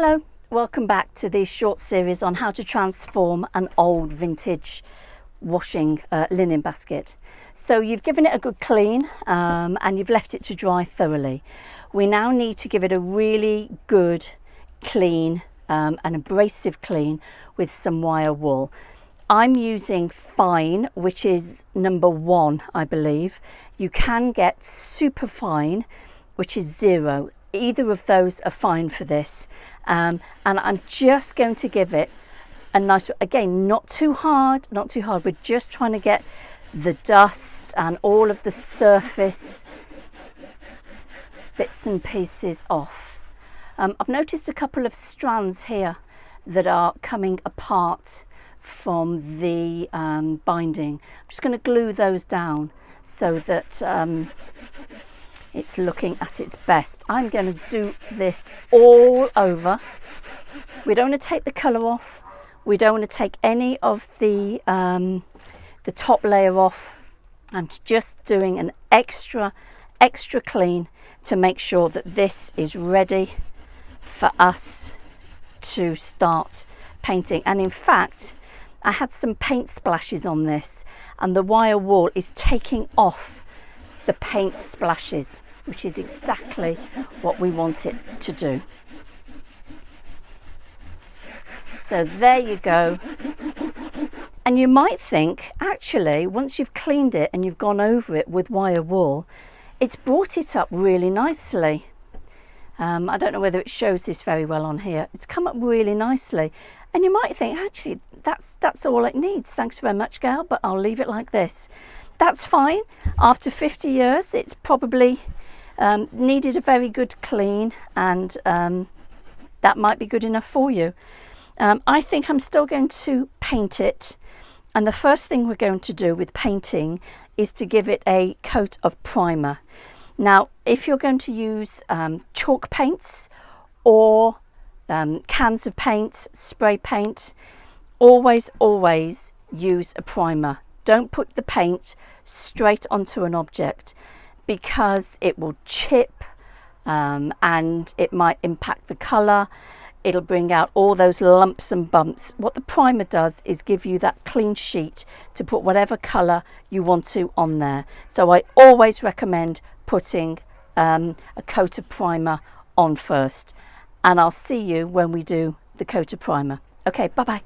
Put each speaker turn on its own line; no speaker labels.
Hello, welcome back to this short series on how to transform an old vintage washing linen basket. So you've given it a good clean and you've left it to dry thoroughly. We now need to give it a really good clean, an abrasive clean with some wire wool. I'm using fine, which is number 1, I believe. You can get super fine, which is 0. Either of those are fine for this, and I'm just going to give it a nice, again, not too hard, we're just trying to get the dust and all of the surface bits and pieces off. I've noticed a couple of strands here that are coming apart from the binding. I'm just going to glue those down so that it's looking at its best. I'm going to do this all over. We don't want to take the colour off. We don't want to take any of the top layer off. I'm just doing an extra clean to make sure that this is ready for us to start painting. And in fact, I had some paint splashes on this, and the wire wool is taking off the paint splashes, which is exactly what we want it to do. So there you go. And you might think, actually, once you've cleaned it and you've gone over it with wire wool, it's brought it up really nicely. I don't know whether it shows this very well on here. It's come up really nicely. And you might think, actually, that's all it needs. Thanks very much, Gail, but I'll leave it like this. That's fine. After 50 years, it's probably needed a very good clean, and that might be good enough for you. I think I'm still going to paint it. And the first thing we're going to do with painting is to give it a coat of primer. Now, if you're going to use chalk paints or cans of paint, spray paint, always use a primer. Don't put the paint straight onto an object because it will chip and it might impact the colour. It'll bring out all those lumps and bumps. What the primer does is give you that clean sheet to put whatever colour you want to on there. So I always recommend putting a coat of primer on first. And I'll see you when we do the coat of primer. Okay, bye-bye.